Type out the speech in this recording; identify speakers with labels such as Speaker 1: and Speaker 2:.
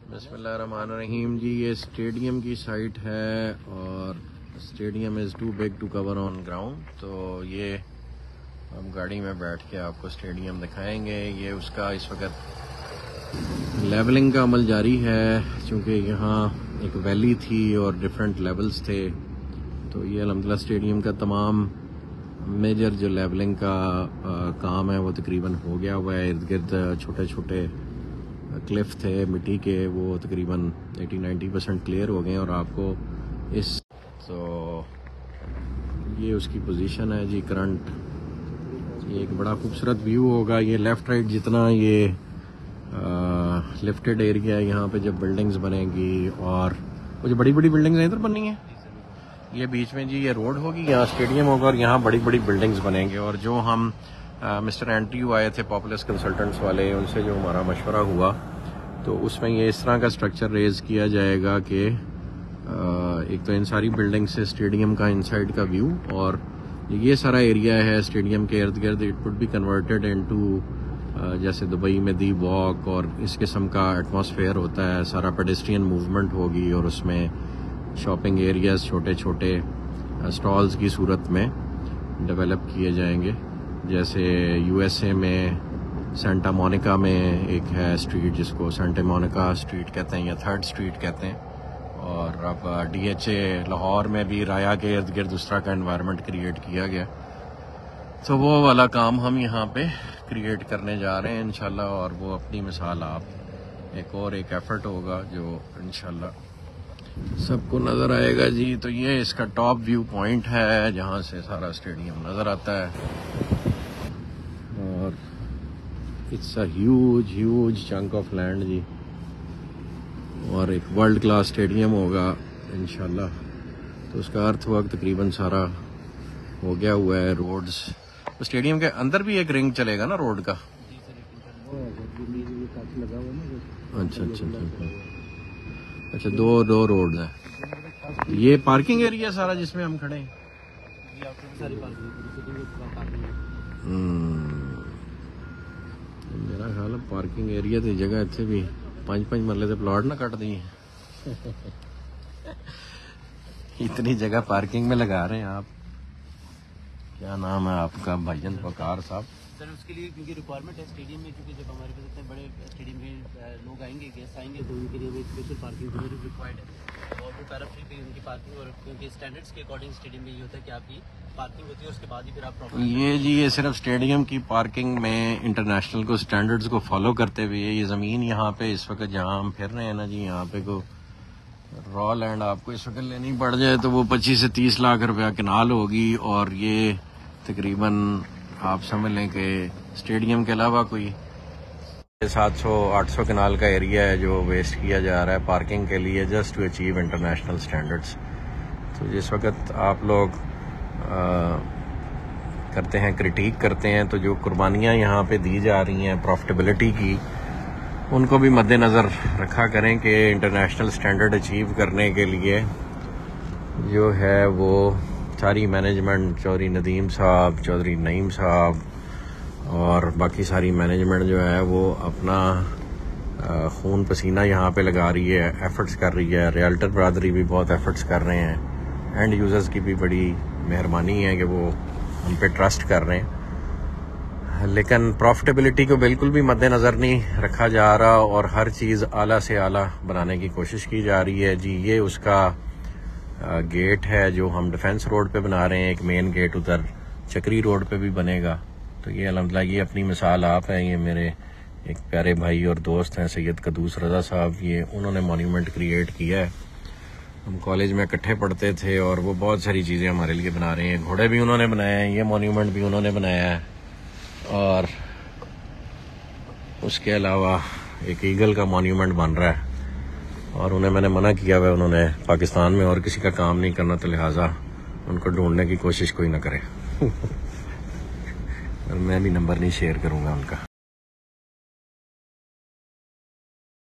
Speaker 1: बिस्मिल्लाहिर्रहमानिर्रहीम जी, ये स्टेडियम की साइट है और stadium is too big to cover on ground. तो ये हम गाड़ी में बैठ के आपको स्टेडियम दिखाएंगे। ये उसका इस वक्त लेवलिंग का अमल जारी है, क्योंकि यहाँ एक वैली थी और डिफरेंट लेवल्स थे। तो ये अल्हम्दुलिल्लाह स्टेडियम का तमाम मेजर जो लेवलिंग का काम है वो तकरीबन हो गया हुआ है। इर्द गिर्द छोटे छोटे क्लिफ थे मिट्टी के, वो तकरीबन 80-90% क्लियर हो गए। और आपको इस तो ये उसकी पोजीशन है जी करंट। ये एक बड़ा खूबसूरत व्यू होगा। ये लेफ़्ट राइट जितना ये लिफ्टेड एरिया है, यहाँ पे जब बिल्डिंग्स बनेंगी और वो जो बड़ी बड़ी बिल्डिंग्स इधर बननी है, ये बीच में जी ये रोड होगी, यहाँ स्टेडियम होगा और यहाँ बड़ी बड़ी बिल्डिंग्स बनेंगे। और जो हम मिस्टर एंड्रयू आए थे पॉपुलस कंसल्टेंट्स वाले, उनसे जो हमारा मशवरा हुआ, तो उसमें ये इस तरह का स्ट्रक्चर रेज किया जाएगा कि एक तो इन सारी बिल्डिंग से स्टेडियम का इनसाइड का व्यू, और ये सारा एरिया है स्टेडियम के इर्द गिर्द, it would be converted into जैसे दुबई में दी वॉक और इस किस्म का एटमॉस्फेयर होता है। सारा पेडेस्ट्रियन मूवमेंट होगी और उसमें शॉपिंग एरियाज छोटे छोटे स्टॉल्स की सूरत में डेवलप किए जाएंगे। जैसे यूएसए में सेंटा मोनिका में एक है स्ट्रीट जिसको सेंटा मोनिका स्ट्रीट कहते हैं या थर्ड स्ट्रीट कहते हैं, और अब डीएचए लाहौर में भी राया के इर्द गिर्द उस तरह का एनवायरनमेंट क्रिएट किया गया। तो वो वाला काम हम यहाँ पे क्रिएट करने जा रहे हैं इंशाल्लाह, और वो अपनी मिसाल आप एक एफर्ट होगा जो इंशाल्लाह सबको नज़र आएगा जी। तो ये इसका टॉप व्यू पॉइंट है जहाँ से सारा स्टेडियम नज़र आता है, और it's a huge chunk of land जी, और एक वर्ल्ड क्लास स्टेडियम होगा इंशाल्लाह। तो उसका अर्थ वर्क तकरीबन सारा हो गया हुआ है। रोड्स तो स्टेडियम के अंदर भी एक रिंग चलेगा ना रोड का। अच्छा दो रोड हैं। ये पार्किंग एरिया सारा जिसमें हम खड़े हैं। मेरा ख्याल है पार्किंग एरिया की जगह इतने भी 5-5 मरले से प्लॉट ना कट दी इतनी जगह पार्किंग में लगा रहे हैं आप। क्या नाम है आपका? भाईजान वकार साहब।
Speaker 2: सर उसके लिए क्योंकि रिक्वायरमेंट है स्टेडियम में, क्योंकि जब हमारे पास इतने बड़े स्टेडियम के लोग आएंगे, गेस्ट आएंगे, तो उनके लिए स्पेशल पार्किंग जरूर रिक्वायर्ड है। और वो पैरा फ्री पे उनकी पार्किंग, और क्योंकि स्टैंडर्ड्स के अकॉर्डिंग स्टेडियम में ये होता है कि आपकी पार्किंग होती है, उसके बाद ही फिर आप प्रॉपर
Speaker 1: ये जी ये सिर्फ स्टेडियम की पार्किंग में इंटरनेशनल को स्टैंडर्ड्स को फॉलो करते हुए ये ज़मीन यहाँ पे इस वक्त जहाँ हम फिर रहे हैं ना जी, यहाँ पे को रॉ लैंड आपको इस वक्त लेनी पड़ जाए तो वो 25 से 30 लाख रुपया कनाल होगी। और ये तकरीबन आप समझ लें कि स्टेडियम के अलावा कोई 700-800 कनाल का एरिया है जो वेस्ट किया जा रहा है पार्किंग के लिए, just to achieve international standards. तो जिस वक्त आप लोग करते हैं क्रिटिक करते हैं, तो जो कुर्बानियाँ यहाँ पे दी जा रही हैं प्रॉफिटेबिलिटी की, उनको भी मद्देनज़र रखा करें कि इंटरनेशनल स्टैंडर्ड अचीव करने के लिए जो है वो सारी मैनेजमेंट, चौधरी नदीम साहब, चौधरी नईम साहब और बाकी सारी मैनेजमेंट जो है वो अपना खून पसीना यहाँ पे लगा रही है, एफर्ट्स कर रही है। रियल्टर बरादरी भी बहुत एफर्ट्स कर रहे हैं। एंड यूज़र्स की भी बड़ी मेहरबानी है कि वो हम पे ट्रस्ट कर रहे हैं। लेकिन प्रॉफिटेबिलिटी को बिल्कुल भी मद्देनज़र नहीं रखा जा रहा और हर चीज़ आला से आला बनाने की कोशिश की जा रही है जी। ये उसका गेट है जो हम डिफेंस रोड पे बना रहे हैं। एक मेन गेट उधर चक्री रोड पे भी बनेगा। तो ये अल्हम्दुलिल्लाह ये अपनी मिसाल आप हैं। ये मेरे एक प्यारे भाई और दोस्त हैं सैयद कदूस रज़ा साहब, ये उन्होंने मॉन्यूमेंट क्रिएट किया है। हम कॉलेज में इकट्ठे पढ़ते थे और वो बहुत सारी चीज़ें हमारे लिए बना रहे हैं। घोड़े भी उन्होंने बनाए हैं, ये मॉन्यूमेंट भी उन्होंने बनाया है, और उसके अलावा एक ईगल का मॉन्यूमेंट बन रहा है। और उन्हें मैंने मना किया हुआ, उन्होंने पाकिस्तान में और किसी का काम नहीं करना, तो लिहाजा उनको ढूंढने की कोशिश कोई ना करे और मैं भी नंबर नहीं शेयर करूँगा उनका।